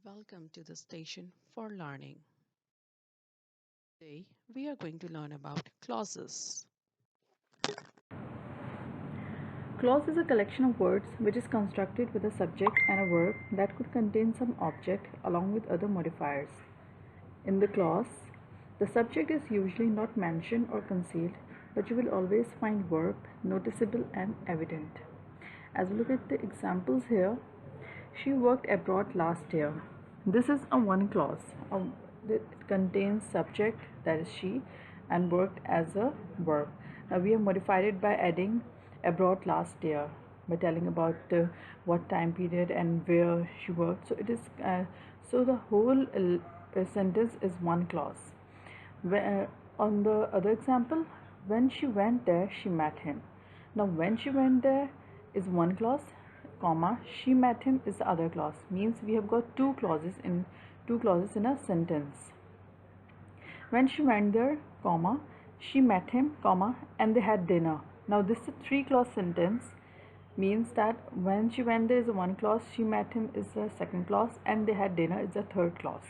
Welcome to the station for learning. Today we are going to learn about clauses. Clause is a collection of words which is constructed with a subject and a verb that could contain some object along with other modifiers. In the clause, the subject is usually not mentioned or concealed, but you will always find verb noticeable and evident. As we look at the examples here, she worked abroad last year. This is a one clause. It contains subject, that is she, and worked as a verb. Now we have modified it by adding abroad last year, by telling about what time period and where she worked. So the whole sentence is one clause. On the other example, when she went there, she met him. Now when she went there is one clause, comma, she met him is the other clause. Means we have got two clauses in a sentence. When she went there, comma, she met him, comma, and they had dinner. Now this is a three clause sentence, means that when she went there is a one clause, she met him is a second clause, and they had dinner is a third clause.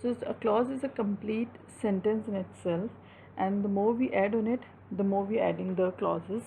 So a clause is a complete sentence in itself, and the more we add on it, the more we are adding the clauses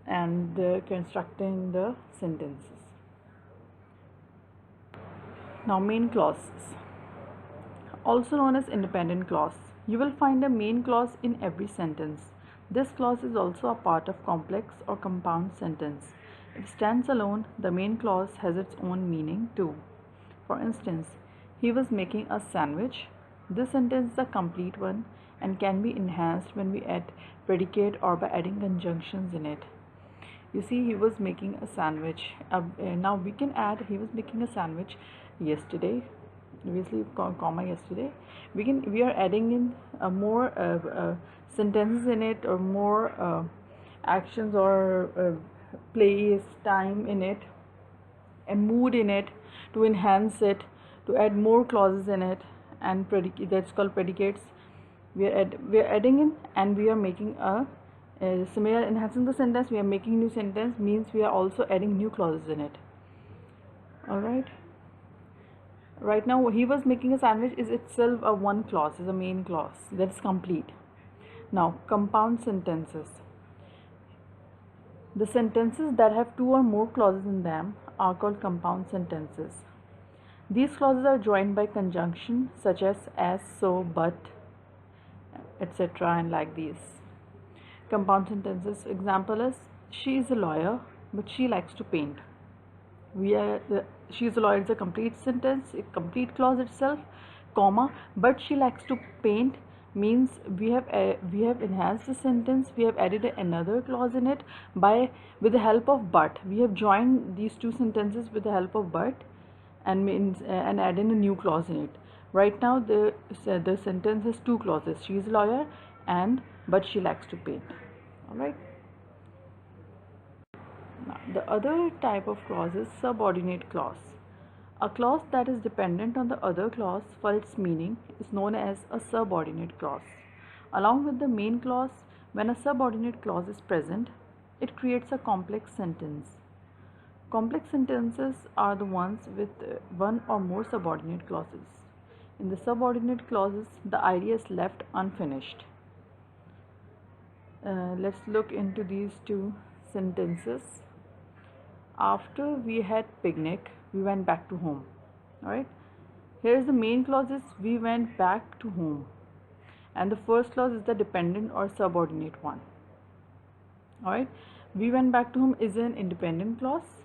and constructing the sentences. Now main clauses, also known as independent clause. You will find a main clause in every sentence. This clause is also a part of complex or compound sentence. If it stands alone, the main clause has its own meaning too. For instance, he was making a sandwich. This sentence is a complete one and can be enhanced when we add predicate or by adding conjunctions in it. You see, he was making a sandwich. Now we can add he was making a sandwich yesterday. Obviously, comma yesterday. We are adding in more sentences in it, or more actions or place, time in it, and mood in it to enhance it, to add more clauses in it, and that's called predicates. We are adding in, and we are making a similar enhancing the sentence. We are making new sentence, means we are also adding new clauses in it. All right. Right now, he was making a sandwich is itself a one clause, is a main clause that's complete. Now, compound sentences. The sentences that have two or more clauses in them are called compound sentences. These clauses are joined by conjunction such as, so, but, etc. and like these. Compound sentences example is, she is a lawyer but she likes to paint. She is a lawyer is a complete sentence, a complete clause itself, comma, but she likes to paint means we have enhanced the sentence, we have added another clause in it with the help of but. We have joined these two sentences with the help of but and added a new clause in it. Right now the sentence has two clauses, she is a lawyer and but she likes to paint. All right. Now, the other type of clause is subordinate clause. A clause that is dependent on the other clause for its meaning is known as a subordinate clause. Along with the main clause, when a subordinate clause is present, it creates a complex sentence. Complex sentences are the ones with one or more subordinate clauses. In the subordinate clauses, the idea is left unfinished. Let's look into these two sentences. After we had picnic, we went back to home. All right. Here's the main clause is we went back to home, and the first clause is the dependent or subordinate one. All right. We went back to home is an independent clause,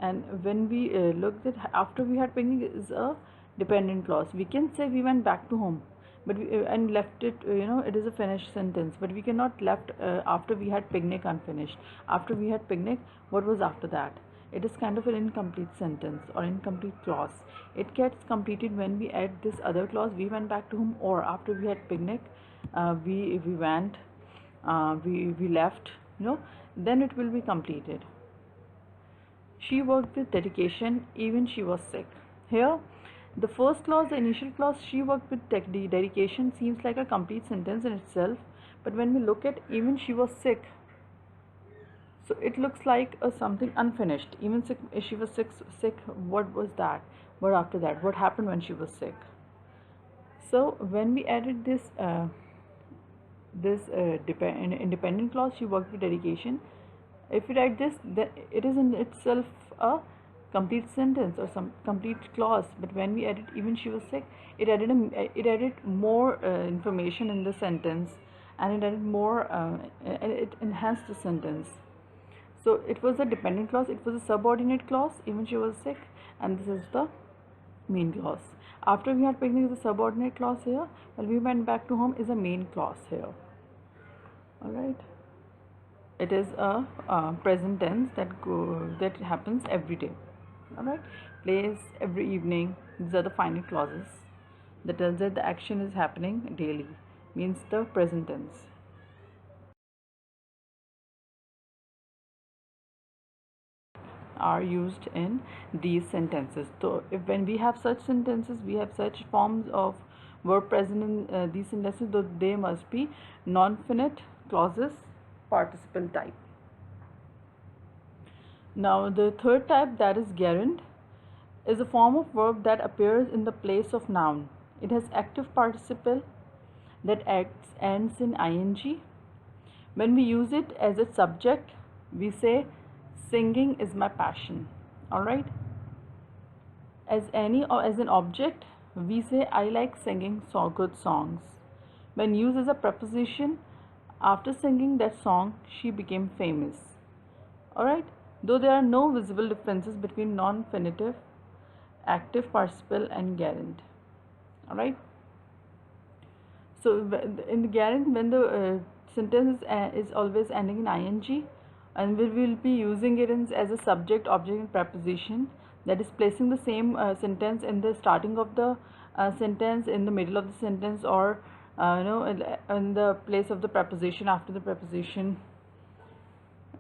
and when we looked at after we had picnic is a dependent clause. We can say we went back to home, but and left it, it is a finished sentence, but we cannot left after we had picnic unfinished. After we had picnic, what was after that? It is kind of an incomplete sentence or incomplete clause. It gets completed when we add this other clause, we went back to home, or after we had picnic, we went, we left, then it will be completed. She worked with dedication even she was sick. Here the first clause, the initial clause, she worked with dedication, seems like a complete sentence in itself, but when we look at even she was sick, so it looks like something unfinished. Even sick, she was sick, what was that? But after that, what happened when she was sick? So when we added this independent clause, she worked with dedication. If we write this, then it is in itself a complete sentence or some complete clause. But when we added even she was sick, it added more information in the sentence, and it added more and it enhanced the sentence. So it was a dependent clause, it was a subordinate clause, even she was sick, and this is the main clause. After we had picnic is a subordinate clause here, when we went back to home is a main clause here. Alright. It is a present tense that happens every day. Alright. Plays every evening. These are the final clauses that tells that the action is happening daily. Means the present tense. Are used in these sentences. So if when we have such sentences, we have such forms of verb present in these sentences, though they must be non-finite clauses, participle type. Now the third type, that is gerund, is a form of verb that appears in the place of noun. It has active participle that ends in ing. When we use it as a subject, we say singing is my passion. Alright. As an object, we say I like singing good songs. When used as a preposition, after singing that song, she became famous. Alright. Though there are no visible differences between non-finitive, active participle and gerund. Alright. So in the gerund, when the sentence is always ending in ing, and we will be using it as a subject, object and preposition, that is placing the same sentence in the starting of the sentence, in the middle of the sentence, or in the place of the preposition, after the preposition.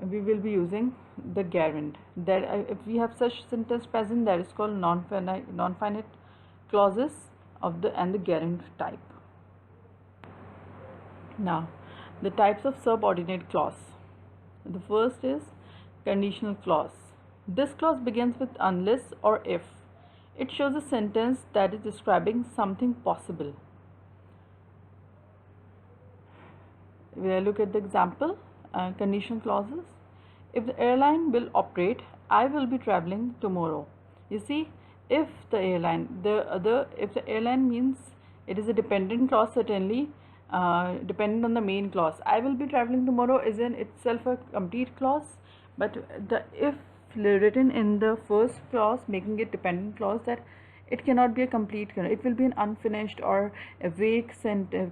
We will be using the gerund. That if we have such sentence present, that is called non-finite clauses of the gerund type. Now, the types of subordinate clause. The first is conditional clause. This clause begins with unless or if. It shows a sentence that is describing something possible. We'll look at the example. Conditional clauses. If the airline will operate, I will be traveling tomorrow. You see, if the airline, if the airline means it is a dependent clause, certainly dependent on the main clause. I will be traveling tomorrow is in itself a complete clause, but the if written in the first clause, making it dependent clause, that it cannot be a complete, it will be an unfinished or a vague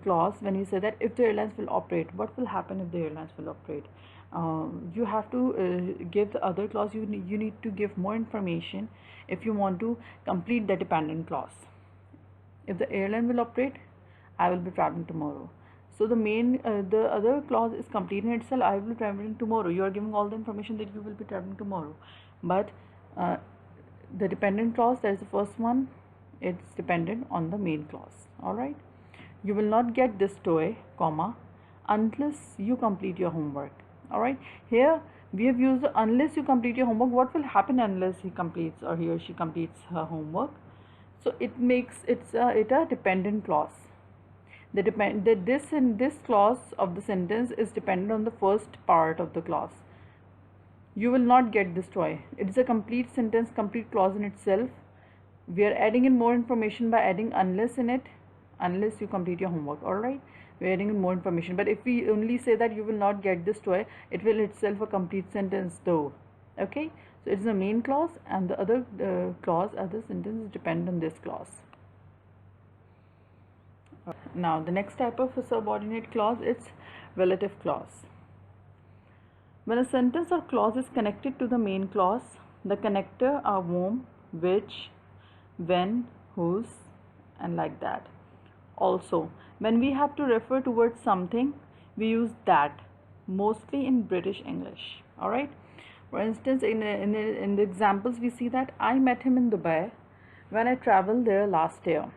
clause. When you say that if the airlines will operate, what will happen if the airlines will operate? You have to give the other clause, you need to give more information if you want to complete the dependent clause. If the airline will operate, I will be traveling tomorrow. So the other clause is complete in itself. I will be traveling tomorrow. You are giving all the information that you will be traveling tomorrow. But the dependent clause, that is the first one, it's dependent on the main clause. Alright. You will not get this toy, comma, unless you complete your homework. Alright. Here we have used unless you complete your homework. What will happen unless he completes or he or she completes her homework? So it makes it a dependent clause. This clause of the sentence is dependent on the first part of the clause. You will not get this toy. It is a complete sentence, complete clause in itself. We are adding in more information by adding unless in it, unless you complete your homework. Alright, we are adding in more information. But if we only say that you will not get this toy, it will itself a complete sentence though. Okay, so it is the main clause, and the other clause, other sentence is dependent on this clause. Now the next type of a subordinate clause is relative clause. When a sentence or clause is connected to the main clause, the connector are whom, which, when, whose, and like that. Also, when we have to refer towards something, we use that, mostly in British English. Alright. For instance, in the examples we see that I met him in Dubai when I traveled there last year.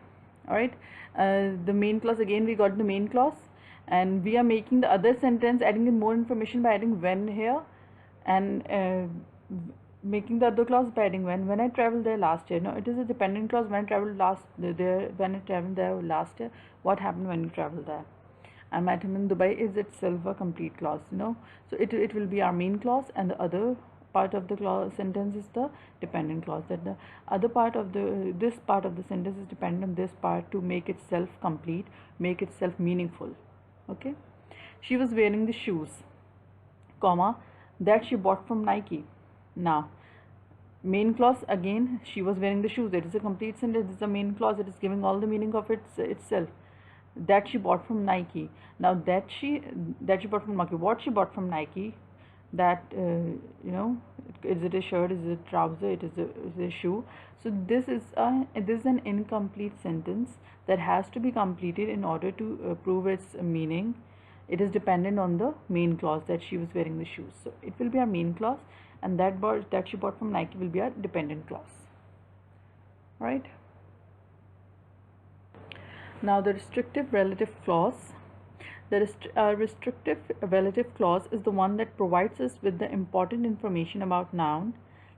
Alright. The main clause, again we got the main clause, and we are making the other sentence, adding in more information by adding when here, and making the other clause by adding when I traveled there last year. No, it is a dependent clause. When I traveled there last year, what happened when you traveled there? And my time in Dubai is itself a complete clause, so it will be our main clause, and the other part of the clause sentence is the dependent clause, that the other part of the this part of the sentence is dependent on this part to make itself complete, make itself meaningful. Okay. She was wearing the shoes, comma, that she bought from Nike. Now, main clause again, she was wearing the shoes, it is a complete sentence, it is a main clause, it is giving all the meaning of itself. That she bought from Nike. Now, that she bought from Nike, what she bought from Nike, that is it a shirt, is it a trouser, is it a shoe? So this is an incomplete sentence that has to be completed in order to prove its meaning. It is dependent on the main clause, that she was wearing the shoes, so it will be our main clause, and that she bought from Nike will be our dependent clause. Right. Now, the restrictive relative clause. The restrictive relative clause is the one that provides us with the important information about noun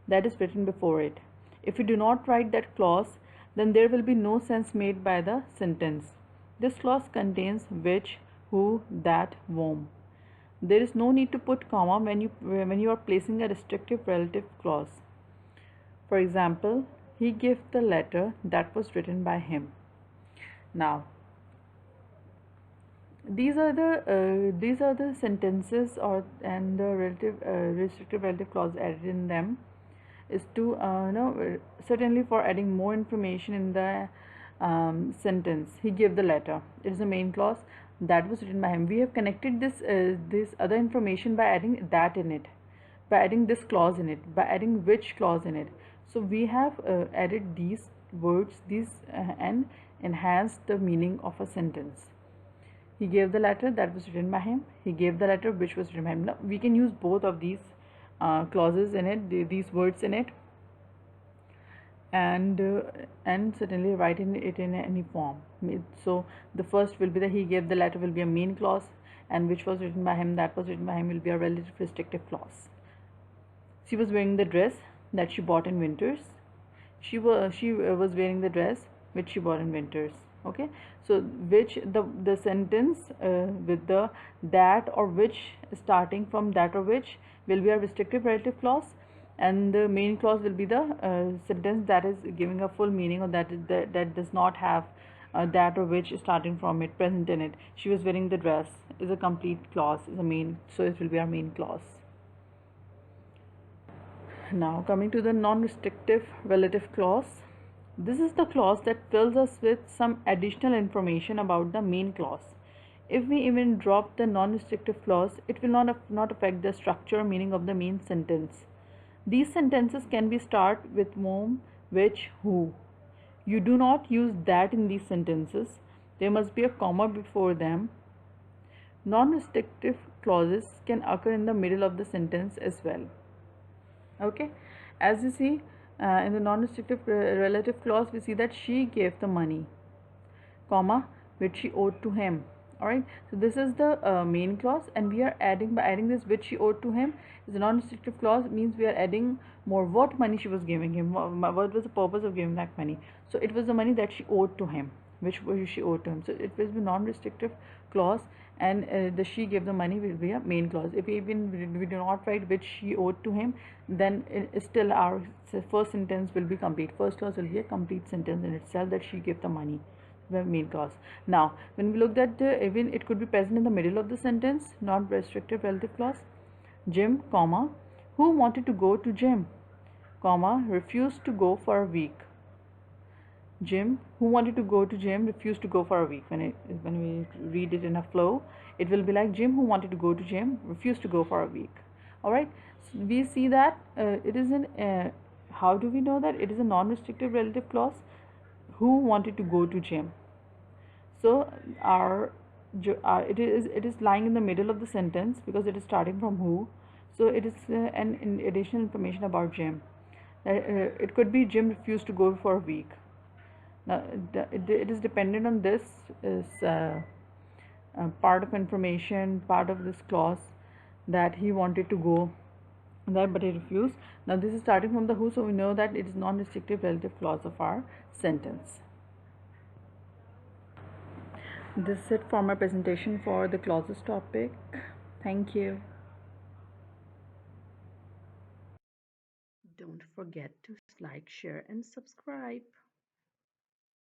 that is written before it. If we do not write that clause, then there will be no sense made by the sentence. This clause contains which, who, that, whom. There is no need to put comma when you are placing a restrictive relative clause. For example, he gave the letter that was written by him. Now, these are the sentences and the restrictive relative clause added in them is to certainly for adding more information in the sentence. He gave the letter, it is the main clause, that was written by him. We have connected this other information by adding that in it, by adding this clause in it, by adding which clause in it. So we have added these words, and enhanced the meaning of a sentence. He gave the letter that was written by him. He gave the letter which was written by him. Now, we can use both of these clauses in it, these words in it, and certainly write it in any form. So the first will be that he gave the letter will be a main clause, and which was written by him, that was written by him, will be a relative restrictive clause. She was wearing the dress that she bought in winters. She was wearing the dress which she bought in winters. Okay, so which the sentence with the that or which, starting from that or which, will be a restrictive relative clause, and the main clause will be the sentence that is giving a full meaning, or that does not have that or which starting from it present in it. She was wearing the dress is a complete clause, is a main, so it will be our main clause. Now, coming to the non-restrictive relative clause. This is the clause that fills us with some additional information about the main clause. If we even drop the non-restrictive clause, it will not affect the structure or meaning of the main sentence. These sentences can be start with whom, which, who. You do not use that in these sentences. There must be a comma before them. Non-restrictive clauses can occur in the middle of the sentence as well. Okay, as you see, in the non-restrictive relative clause, we see that she gave the money, comma, which she owed to him. Alright, so this is the main clause, and we are adding, by adding this which she owed to him is a non-restrictive clause, means we are adding more what money she was giving him, what was the purpose of giving that money. So it was the money that she owed to him, which she owed to him. So it will be non-restrictive clause, and the she gave the money will be a main clause. If we do not write which she owed to him, then still our first sentence will be complete. First clause will be a complete sentence in itself, that she gave the money, the main clause. Now, when we looked at even it could be present in the middle of the sentence, non-restrictive relative clause. Jim, comma, who wanted to go to gym, comma, refused to go for a week. Jim, who wanted to go to gym, refused to go for a week. When we read it in a flow, it will be like Jim, who wanted to go to gym, refused to go for a week. All right, so we see that it is an how do we know that it is a non-restrictive relative clause? Who wanted to go to gym? So it is lying in the middle of the sentence because it is starting from who. So it is an additional information about Jim. It could be Jim refused to go for a week. Now, it is dependent on this part of information, part of this clause, that he wanted to go that but he refused. Now this is starting from the who, so we know that it is non-restrictive relative clause of our sentence. This is it for my presentation for the clauses topic. Thank you. Don't forget to like, share, and subscribe.